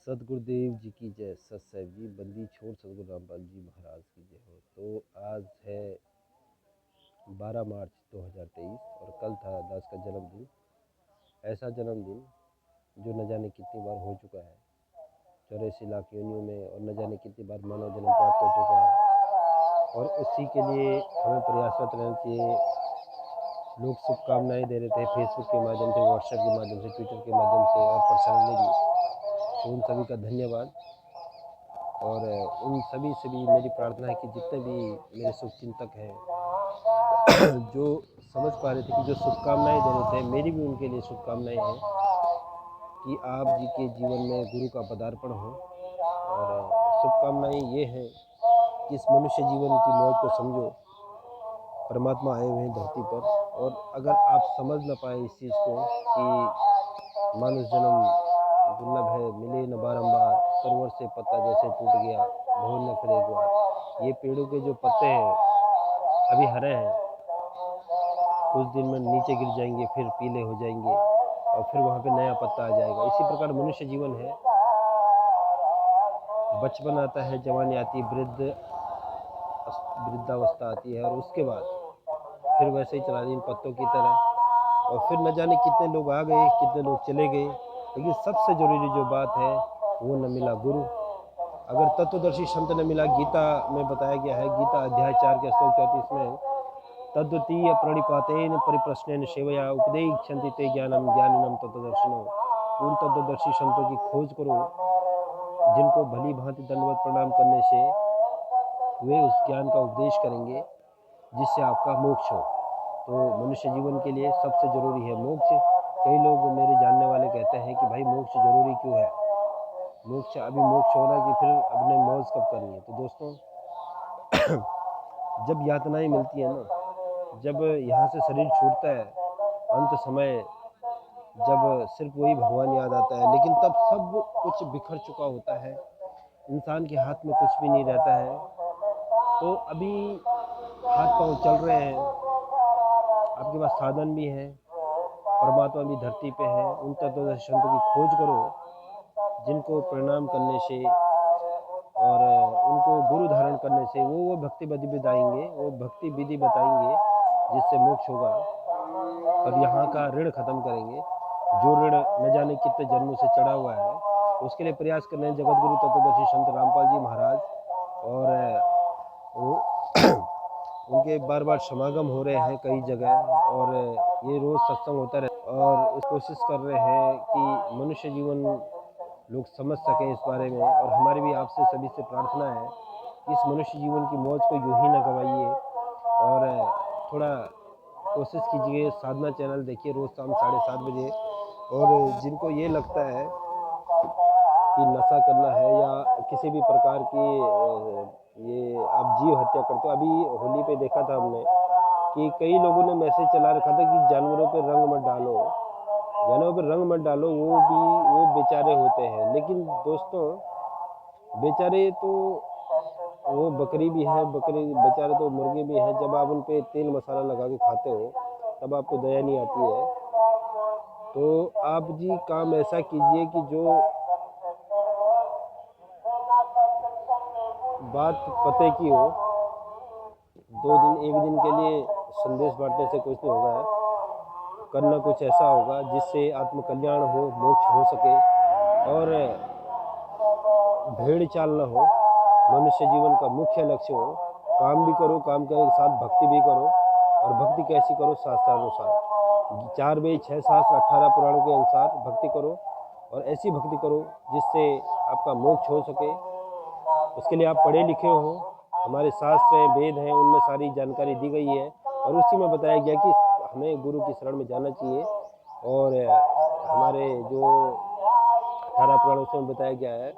सदगुरुदेव जी की जय। सतसाहिब जी बंदी छोड़ सदगुरु रामपाल जी महाराज की जय हो। तो आज है 12 मार्च 2023 और कल था दास का जन्मदिन। ऐसा जन्मदिन जो न जाने कितनी बार हो चुका है 84 लाख योनियों में, और न जाने कितनी बार मानव जन्म प्राप्त हो चुका है। और उसी के लिए हमें प्रयासरत रहना चाहिए। लोग शुभकामनाएँ दे रहे थे फेसबुक के माध्यम से, व्हाट्सएप के माध्यम से, ट्विटर के माध्यम से और पर्सनली भी, तो उन सभी का धन्यवाद। और उन सभी से भी मेरी प्रार्थना है कि जितने भी मेरे शुभचिंतक हैं जो समझ पा रहे थे कि जो शुभकामनाएं दे रहे थे, मेरी भी उनके लिए शुभकामनाएं हैं कि आप जी के जीवन में गुरु का पदार्पण हो। और शुभकामनाएं ये हैं कि इस मनुष्य जीवन की मौज को समझो। परमात्मा आए हुए हैं धरती पर, और अगर आप समझ ना पाए इस चीज़ को कि मानुष जन्म दुर्लभ है, मिले न बारंबार, सरोवर से पत्ता जैसे टूट गया, भोर न फिर एक बार। ये पेड़ों के जो पत्ते हैं अभी हरे हैं, कुछ दिन में नीचे गिर जाएंगे, फिर पीले हो जाएंगे और फिर वहाँ पे नया पत्ता आ जाएगा। इसी प्रकार मनुष्य जीवन है। बचपन आता है, जवानी आती है, वृद्धावस्था आती है, और उसके बाद फिर वैसे ही चला इन पत्तों की तरह। और फिर न जाने कितने लोग आ गए, कितने लोग चले गए, लेकिन सबसे जरूरी जो बात है वो न मिला गुरु। अगर तत्वदर्शी संत ने मिला, गीता में बताया गया है, गीता अध्याय 4 के श्लोक 34 में, तद्वितीय प्रणिपातेन परिप्रश्नेन सेवया उपदेक्षन्ति ते ज्ञानम ज्ञानिनम तत्वदर्शिनो। उन तत्वदर्शी संतों की खोज करो जिनको भली भांति दंडवत प्रणाम करने से वे उस ज्ञान का उपदेश करेंगे जिससे आपका मोक्ष हो। तो मनुष्य जीवन के लिए सबसे जरूरी है मोक्ष। कई लोग मेरे जानने वाले कहते हैं कि भाई मोक्ष जरूरी क्यों है, मोक्ष अभी मोक्ष हो रहा है कि फिर अपने मौज कब करनी है। तो दोस्तों जब यातनाएं मिलती है ना, जब यहाँ से शरीर छूटता है, अंत समय जब सिर्फ वही भगवान याद आता है, लेकिन तब सब कुछ बिखर चुका होता है, इंसान के हाथ में कुछ भी नहीं रहता है। तो अभी हाथ पांव चल रहे हैं, आपके पास साधन भी है, परमात्मा भी धरती पे है। उन तत्वदर्शी संतों की खोज करो जिनको प्रणाम करने से और उनको गुरु धारण करने से वो भक्ति विधि बताएंगे, वो भक्ति विधि बताएंगे जिससे मोक्ष होगा और यहाँ का ऋण खत्म करेंगे। जो ऋण न जाने कितने जन्मों से चढ़ा हुआ है, उसके लिए प्रयास कर रहे हैं जगत गुरु तत्वदर्शी संत रामपाल जी महाराज। और उनके बार बार समागम हो रहे हैं कई जगह, और ये रोज़ सत्संग होता रहे, और कोशिश कर रहे हैं कि मनुष्य जीवन लोग समझ सकें इस बारे में। और हमारी भी आपसे सभी से प्रार्थना है कि इस मनुष्य जीवन की मौज को यूं ही न गवाइए, और थोड़ा कोशिश कीजिए। साधना चैनल देखिए रोज़ शाम 7:30 बजे। और जिनको ये लगता है कि नशा करना है या किसी भी प्रकार की ये आप जीव हत्या करते हो, अभी होली पे देखा था हमने कि कई लोगों ने मैसेज चला रखा था कि जानवरों पे रंग मत डालो, जानवरों पे रंग मत डालो, वो बेचारे होते हैं। लेकिन दोस्तों बेचारे तो वो बकरी भी है, बकरी बेचारे तो मुर्गे भी हैं। जब आप उन पे तेल मसाला लगा के खाते हो तब आपको दया नहीं आती है। तो आप जी काम ऐसा कीजिए कि जो बात पते की हो। 1 दिन के लिए संदेश बांटने से कुछ नहीं होगा, करना कुछ ऐसा होगा जिससे आत्मकल्याण हो, मोक्ष हो सके और भेड़ चाल न हो। मनुष्य जीवन का मुख्य लक्ष्य हो, काम भी करो, काम के साथ भक्ति भी करो। और भक्ति कैसी करो? शास्त्रानुसार 4 वेद 6 शास्त्र 18 पुराणों के अनुसार भक्ति करो, और ऐसी भक्ति करो जिससे आपका मोक्ष हो सके। उसके लिए आप पढ़े लिखे हो, हमारे शास्त्र हैं, वेद हैं, उनमें सारी जानकारी दी गई है, और उसी में बताया गया कि हमें गुरु की शरण में जाना चाहिए। और हमारे जो 18 पुराणों से बताया गया है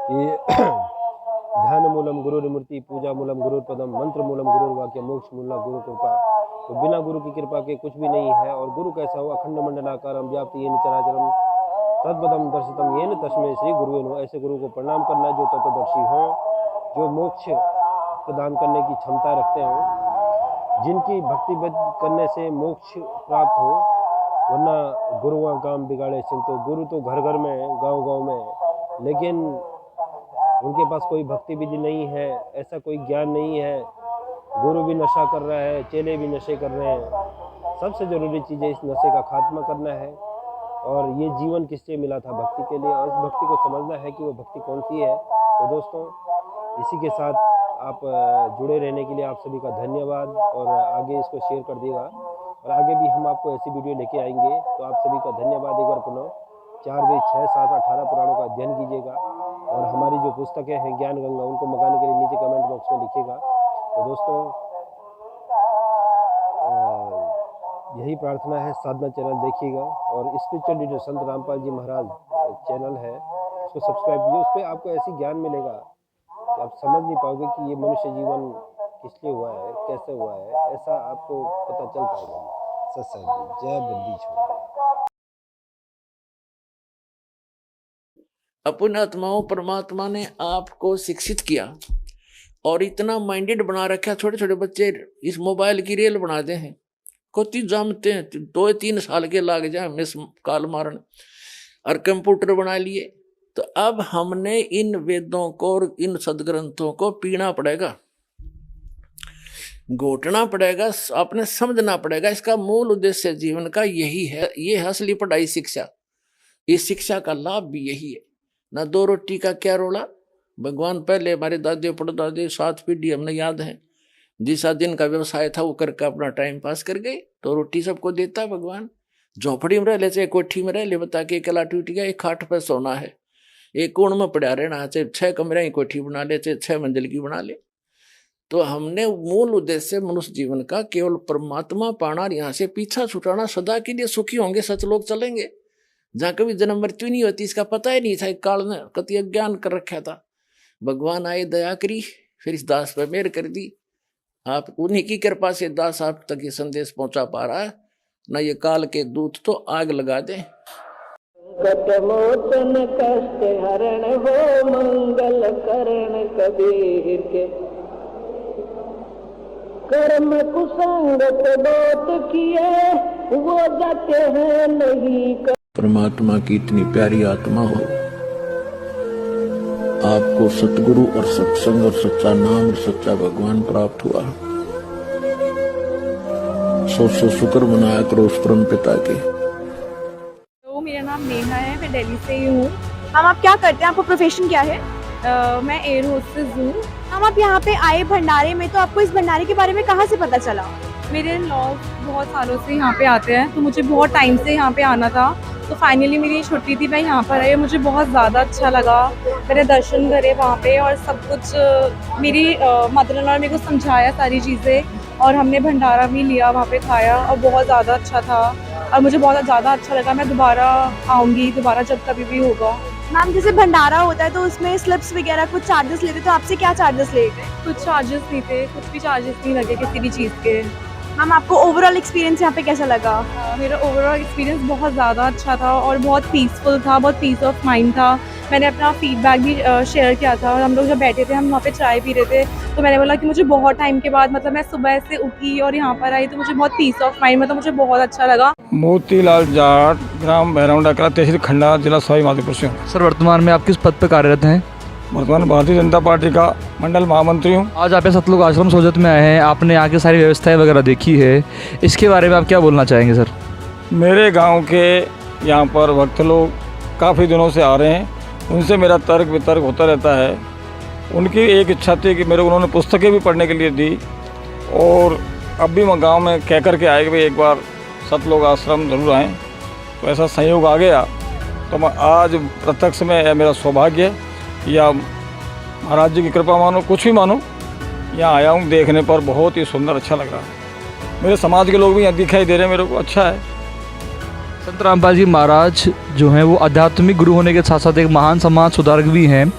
कि ध्यान मूलम गुरु मूर्ति, पूजा मूलम गुरु पदम, मंत्र मूलम गुरु वाक्य, मोक्ष मूला गुरु कृपा। तो बिना गुरु की कृपा के कुछ भी नहीं है। और गुरु कैसा हो? अखंड मंडलाकारम व्याप्त येन चराचरम तद्पदम दर्शितम येन तस्मै श्री गुरुवे नमः। ऐसे गुरु को प्रणाम करना जो तत्वदर्शी हो, जो मोक्ष प्रदान करने की क्षमता रखते हो, जिनकी भक्ति करने से मोक्ष प्राप्त हो। वरना गुरुआ काम बिगाड़े सिंह, तो गुरु तो घर घर में, गांव गांव में, लेकिन उनके पास कोई भक्ति विधि नहीं है, ऐसा कोई ज्ञान नहीं है। गुरु भी नशा कर रहा है, चेले भी नशे कर रहे हैं। सबसे ज़रूरी चीज़ है इस नशे का खात्मा करना है, और ये जीवन किससे मिला था? भक्ति के लिए, और इस भक्ति को समझना है कि वो भक्ति कौन सी है। तो दोस्तों, इसी के साथ आप जुड़े रहने के लिए आप सभी का धन्यवाद, और आगे इसको शेयर कर देगा, और आगे भी हम आपको ऐसी वीडियो लेके आएंगे। तो आप सभी का धन्यवाद एक बार पुनः। 4 वेद 6 7 18 पुराणों का अध्ययन कीजिएगा, और हमारी जो पुस्तकें हैं ज्ञान गंगा, उनको मंगाने के लिए नीचे कमेंट बॉक्स में लिखिएगा। तो दोस्तों, यही प्रार्थना है। साधना चैनल देखिएगा, और स्पिरिचुअल लीडर संत रामपाल जी महाराज चैनल है, उसको सब्सक्राइब कीजिए। उस पर आपको ऐसी ज्ञान मिलेगा कि आप समझ नहीं पाओगे कि ये मनुष्य जीवन किस लिए हुआ है, कैसे हुआ है, ऐसा आपको पता चल पाएगा। सत्संग जय बंदी छोड़। अपने आत्माओं परमात्मा ने आपको शिक्षित किया और इतना माइंडेड बना रखा। छोटे छोटे बच्चे इस मोबाइल की रेल बनाते हैं, कोती जमते हैं, 2-3 साल के लाग जाए मिस काल मारन, और कंप्यूटर बना लिए। तो अब हमने इन वेदों को और इन सदग्रंथों को पीना पड़ेगा, घोटना पड़ेगा, आपने समझना पड़ेगा। इसका मूल उद्देश्य जीवन का यही है। ये है असली पढ़ाई, शिक्षा। इस शिक्षा का लाभ भी यही है। ना 2 रोटी का क्या रोला। भगवान पहले हमारे दादे परदादे 7 पीढ़ी हमने याद है, जिसा दिन का व्यवसाय था वो करके अपना टाइम पास कर गए। तो रोटी सबको देता भगवान। झोपड़ी में रह ले चाहे कोठी में रह ले, बता के अकेला टूट गया, एक खाट पर सोना है, एक कोण में पड़ा रहना, चाहे 6 कमरे की कोठी बना ले, चाहे 6 मंजिल की बना ले। तो हमने मूल उद्देश्य मनुष्य जीवन का केवल परमात्मा पाना, यहाँ से पीछा छुटाना, सदा के लिए सुखी होंगे, सच लोग चलेंगे, जहाँ कभी जन्म मृत्यु नहीं होती। इसका पता ही नहीं था, एक काल ने कति अज्ञान कर रखा था। भगवान आए, दया करी, फिर इस दास पर मेहर कर दी। आप उन्हीं की कृपा से दास आप तक ये संदेश पहुंचा पा रहा है। न ये काल के दूत तो आग लगा दें। कटमोचन कष्ट हरण हो मंगल करण कबीर के, कर्म कुसंगत बहुत किए वो जाते हैं नहीं। परमात्मा की इतनी प्यारी आत्मा हो, आपको सतगुरु और सत्संग और सच्चा नाम और सच्चा भगवान प्राप्त हुआ। 100 शुक्र मनाया करो उस परम पिता के। तो मेरा नाम नेहा है, मैं दिल्ली से ही हूँ। हम आप क्या करते हैं, आपको प्रोफेशन क्या है? मैं एयर होस्टेस हूँ। हम आप यहाँ पे आए भंडारे में, तो आपको इस भंडारे के बारे में कहाँ से पता चला? मेरे लॉग बहुत सालों से यहाँ पे आते हैं, तो मुझे बहुत टाइम से यहाँ पे आना था। तो फाइनली मेरी छुट्टी थी, मैं यहाँ पर आई, मुझे बहुत ज़्यादा अच्छा लगा। मैंने दर्शन करे वहाँ पे, और सब कुछ मेरी मदर इन लॉ ने मेरे को समझाया सारी चीज़ें, और हमने भंडारा भी लिया, वहाँ पे खाया, और बहुत ज़्यादा अच्छा था, और मुझे बहुत ज़्यादा अच्छा लगा। मैं दोबारा आऊँगी, दोबारा जब कभी भी होगा। मैम, जैसे भंडारा होता है तो उसमें स्लिप्स वगैरह कुछ चार्जेस लेते, तो आपसे क्या चार्जेस लेते? कुछ चार्जेस नहीं थे, कुछ भी चार्जेस नहीं लगे किसी भी चीज़ के। मैम, आपको ओवरऑल एक्सपीरियंस यहाँ पे कैसा लगा? मेरा ओवरऑल एक्सपीरियंस बहुत ज़्यादा अच्छा था, और बहुत पीसफुल था, बहुत पीस ऑफ माइंड था। मैंने अपना फीडबैक भी शेयर किया था, और हम लोग जब बैठे थे, हम वहाँ पे चाय पी रहे थे, तो मैंने बोला कि मुझे बहुत टाइम के बाद, मतलब मैं सुबह से उठी और यहाँ पर आई, तो मुझे बहुत पीस ऑफ माइंड, मतलब मुझे बहुत अच्छा लगा। मोतीलाल जाट, ग्राम भैरवंडा कला, तहसील खंडा, जिला सवाई माधोपुर से। सर, वर्तमान में आप किस पद पर कार्यरत हैं? वर्तमान भारतीय जनता पार्टी का मंडल महामंत्री हूँ। आज आप सतलुज आश्रम सोजत में आए हैं, आपने यहाँ की सारी व्यवस्थाएं वगैरह देखी है, इसके बारे में आप क्या बोलना चाहेंगे सर? मेरे गांव के यहाँ पर भक्त लोग काफ़ी दिनों से आ रहे हैं, उनसे मेरा तर्क वितर्क होता रहता है। उनकी एक इच्छा थी कि मेरे उन्होंने पुस्तकें भी पढ़ने के लिए दी, और अब भी मैं गाँव में कह कर के आए कि भाई एक बार सतलुज आश्रम ज़रूर आएँ। तो ऐसा संयोग आ गया, तो मैं आज प्रत्यक्ष में मेरा सौभाग्य है, या महाराज जी की कृपा मानो, कुछ भी मानो, यहाँ आया हूँ। देखने पर बहुत ही सुंदर अच्छा लग रहा है। मेरे समाज के लोग भी यहाँ दिखाई दे रहे हैं मेरे को, अच्छा है। संत रामपाल जी महाराज जो हैं वो आध्यात्मिक गुरु होने के साथ साथ एक महान समाज सुधारक भी हैं,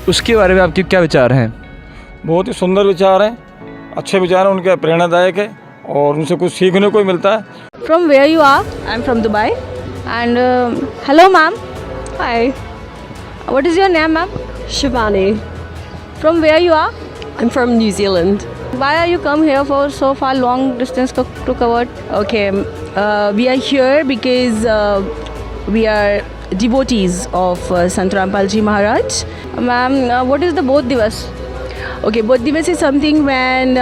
उसके बारे में आपके क्या विचार हैं? बहुत ही सुंदर विचार हैं, अच्छे विचार हैं उनके, प्रेरणादायक है, और उनसे कुछ सीखने को मिलता है। From where you are? I'm from Dubai. And hello ma'am. Hi. What is your name ma'am? Shivani. From where you are? I'm from New Zealand. Why are you come here for so far long distance to cover? Okay, we are here because we are devotees of Sant Rampal Ji Maharaj. Ma'am, what is the Bodh Divas? Okay, Bodh Divas is something when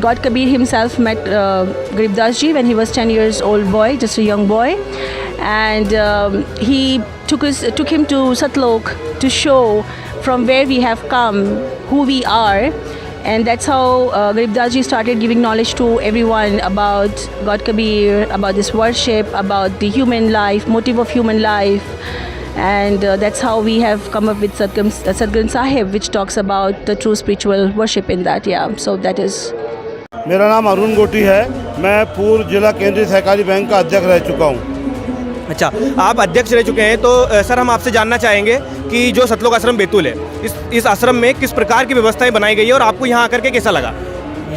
God Kabir himself met Garib Das Ji when he was 10 years old boy, just a young boy, and he took him to Satlok to show from where we have come, who we are. And that's how Garib Das Ji started giving knowledge to everyone about God Kabir, about this worship, about the human life, motive of human life. And that's how we have come up with Sadguru Sahib, which talks about the true spiritual worship in that. Yeah, so that is. मेरा नाम अरुण गोटी है। मैं पूर्व जिला केंद्रीय सहकारी bank का अध्यक्ष रह चुका हूँ। अच्छा, आप अध्यक्ष रह चुके हैं तो सर हम आपसे जानना चाहेंगे कि जो सतलोक आश्रम बैतूल है, इस आश्रम में किस प्रकार की व्यवस्थाएं बनाई गई है और आपको यहाँ आकर के कैसा लगा?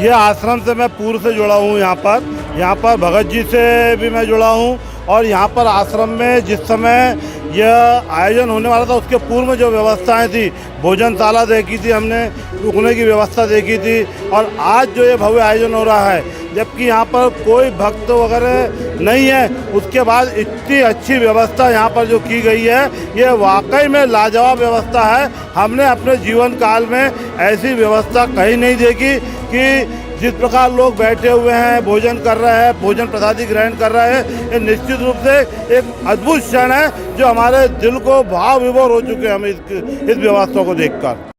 ये आश्रम से मैं पूर्व से जुड़ा हूँ। यहाँ पर भगत जी से भी मैं जुड़ा हूँ और यहाँ पर आश्रम में जिस समय यह आयोजन होने वाला था उसके पूर्व में जो व्यवस्थाएं थी, भोजनशाला देखी थी हमने, रुकने की व्यवस्था देखी थी, और आज जो ये भव्य आयोजन हो रहा है जबकि यहाँ पर कोई भक्त वगैरह नहीं है, उसके बाद इतनी अच्छी व्यवस्था यहाँ पर जो की गई है ये वाकई में लाजवाब व्यवस्था है। हमने अपने जीवन काल में ऐसी व्यवस्था कहीं नहीं देखी कि जिस प्रकार लोग बैठे हुए हैं, भोजन कर रहे हैं, भोजन प्रसादी ग्रहण कर रहे हैं, ये निश्चित रूप से एक अद्भुत क्षण है जो हमारे दिल को भाव विभोर हो चुके हैं हम इस व्यवस्था को देखकर।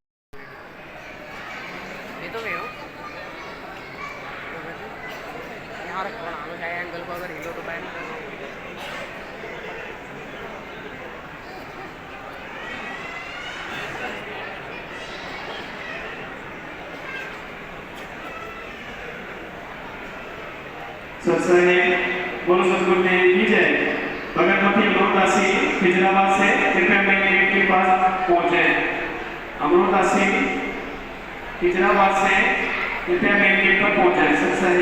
बोलो सतगुरु देव की जय। भगतमती अमरोदासी खिजराबाद से कृपया मेन गेट के पास पहुंचे। अमरोदासी खिजराबाद से कृपया मेन गेट पर पहुंचे। सत्संग